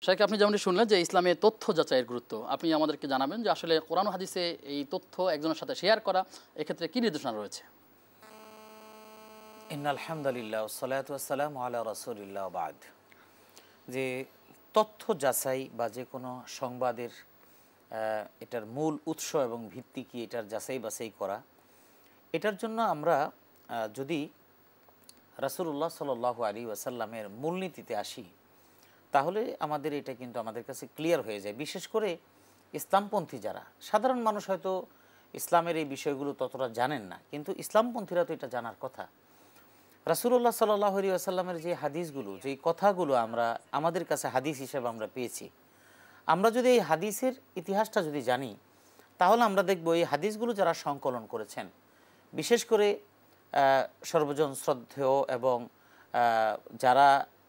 শাইখ, আপনি যেমনটি শুনলেন যে ইসলামে তথ্য যাচাইয়ের গুরুত্ব, আপনি আমাদেরকে জানাবেন যে আসলে কোরআন ও হাদিসে এই তথ্য একজনের সাথে শেয়ার করা এক্ষেত্রে কি নির্দেশনা রয়েছে? ইন্নাল হামদুলিল্লাহ ওয়াসসালাতু ওয়াসসালামু আলা রাসূলিল্লাহ বাদ। যে তথ্য যাচাই বা যে কোনো সংবাদের এটার মূল উৎস এবং ভিত্তি কি এটার যাচাই বাছাই করা, এটার জন্য আমরা যদি রাসূলুল্লাহ সাল্লাল্লাহু আলাইহি ওয়াসাল্লামের মূলনীতিতে আসি, তাহলে আমাদের এটা কিন্তু আমাদের কাছে ক্লিয়ার হয়ে যায়। বিশেষ করে ইসলামপন্থী যারা, সাধারণ মানুষ হয়তো ইসলামের এই বিষয়গুলো ততটা জানেন না, কিন্তু ইসলামপন্থীরা তো এটা জানার কথা। রাসূলুল্লাহ সাল্লাল্লাহু আলাইহি ওয়াসাল্লামের যে হাদিসগুলো, যে কথাগুলো আমরা আমাদের কাছে হাদিস হিসেবে আমরা পেয়েছি, আমরা যদি এই হাদিসের ইতিহাসটা যদি জানি, তাহলে আমরা দেখব এই হাদিসগুলো যারা সংকলন করেছেন, বিশেষ করে সর্বজন শ্রদ্ধেয় এবং যারা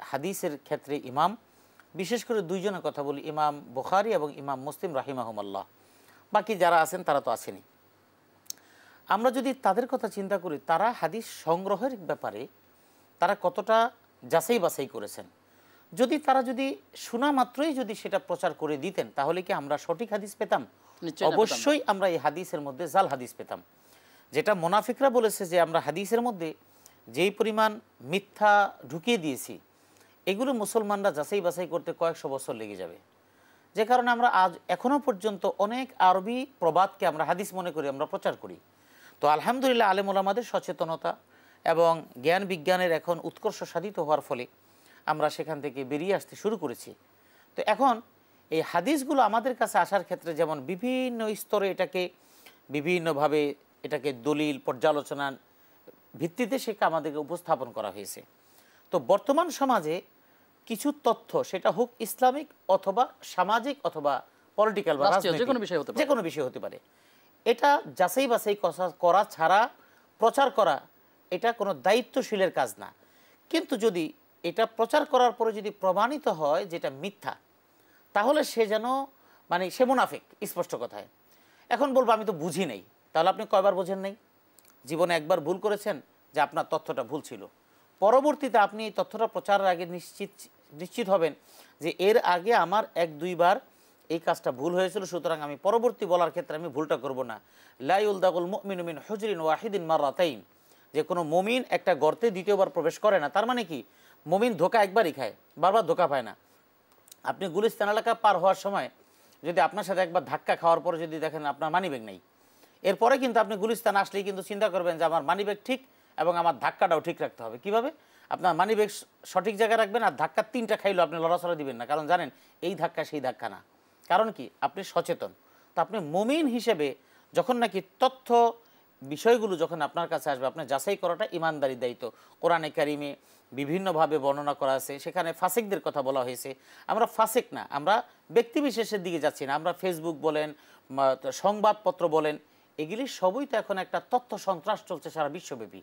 হাদিসের ক্ষেত্রে ইমাম, বিশেষ করে দুইজনের কথা বলি, ইমাম বুখারী এবং ইমাম মুসলিম রাহিমাহুমাল্লাহ, বাকি যারা আছেন তারা তো আসেনি। আমরা যদি তাদের কথা চিন্তা করি, তারা হাদিস সংগ্রহের ব্যাপারে তারা কতটা যাচাই বাছাই করেছেন। তারা যদি শোনা মাত্রই যদি সেটা প্রচার করে দিতেন, তাহলে কি আমরা সঠিক হাদিস পেতাম? অবশ্যই আমরা এই হাদিসের মধ্যে জাল হাদিস পেতাম। যেটা মুনাফিকরা বলেছে যে আমরা হাদিসের মধ্যে যেই পরিমাণ মিথ্যা ঢুকিয়ে দিয়েছি, এগুলো মুসলমানরা যাচাই বাছাই করতে কয়েকশো বছর লেগে যাবে। যে কারণে আমরা আজ এখনও পর্যন্ত অনেক আরবি প্রবাদকে আমরা হাদিস মনে করি, আমরা প্রচার করি। তো আলহামদুলিল্লাহ আলেম ওলামাদের সচেতনতা এবং জ্ঞান বিজ্ঞানের এখন উৎকর্ষ সাধিত হওয়ার ফলে আমরা সেখান থেকে বেরিয়ে আসতে শুরু করেছি। তো এখন এই হাদিসগুলো আমাদের কাছে আসার ক্ষেত্রে যেমন বিভিন্ন স্তরে এটাকে বিভিন্নভাবে এটাকে দলিল পর্যালোচনার ভিত্তিতে সেটা আমাদেরকে উপস্থাপন করা হয়েছে। তো বর্তমান সমাজে কিছু তথ্য, সেটা হোক ইসলামিক অথবা সামাজিক অথবা পলিটিক্যাল বা রাজনৈতিক, যে কোনো বিষয় হতে পারে, এটা যাচাই বাছাই করা ছাড়া প্রচার করা এটা কোনো দায়িত্বশীলের কাজ না। কিন্তু যদি এটা প্রচার করার পরে যদি প্রমাণিত হয় যেটা মিথ্যা, তাহলে সে যেন সে মুনাফিক, স্পষ্ট কথায়। এখন বলবো আমি তো বুঝি নাই, তাহলে আপনি কয়বার বোঝেন নাই? জীবনে একবার ভুল করেছেন যে আপনার তথ্যটা ভুল ছিল, পরবর্তীতে আপনি এই তথ্যটা প্রচারের আগে নিশ্চিত হবেন যে এর আগে আমার এক দুইবার এই কাজটা ভুল হয়েছিল, সুতরাং আমি পরবর্তী বলার ক্ষেত্রে আমি ভুলটা করব না। লা ইউলদাগুল মুমিনু মিন হুজরিন ওয়াহিদিন মাররাতাইন, যে কোনো মুমিন একটা গর্তে দ্বিতীয়বার প্রবেশ করে না। তার মানে কি, মুমিন ধোঁকা একবারই খায়, বারবার ধোঁকা পায় না। আপনি গুলিস্তান এলাকা পার হওয়ার সময় যদি আপনার সাথে একবার ধাক্কা খাওয়ার পরে যদি দেখেন আপনার মানিব্যাগ নেই, এরপরে কিন্তু আপনি গুলিস্তান আসলেই কিন্তু চিন্তা করবেন যে আমার মানিব্যাগ ঠিক এবং আমার ধাক্কাটাও ঠিক রাখতে হবে। কিভাবে? আপনার মানিব্যাগ সঠিক জায়গায় রাখবেন, আর ধাক্কা 3টা খাইলেও আপনি লড়াচড়া দিবেন না, কারণ জানেন এই ধাক্কা সেই ধাক্কা না। কারণ কি, আপনি সচেতন। তো আপনি মুমিন হিসেবে যখন নাকি তথ্য বিষয়গুলো যখন আপনার কাছে আসবে, আপনার যাচাই করাটা ইমানদারির দায়িত্ব। কোরআনে কারিমে বিভিন্নভাবে বর্ণনা করা আছে, সেখানে ফাসিকদের কথা বলা হয়েছে। আমরা ফাসিক না, আমরা ব্যক্তিবিশেষের দিকে যাচ্ছি না। আমরা ফেসবুক বলেন, সংবাদপত্র বলেন, এগুলি সবই তো এখন একটা তথ্য সন্ত্রাস চলছে সারা বিশ্বব্যাপী।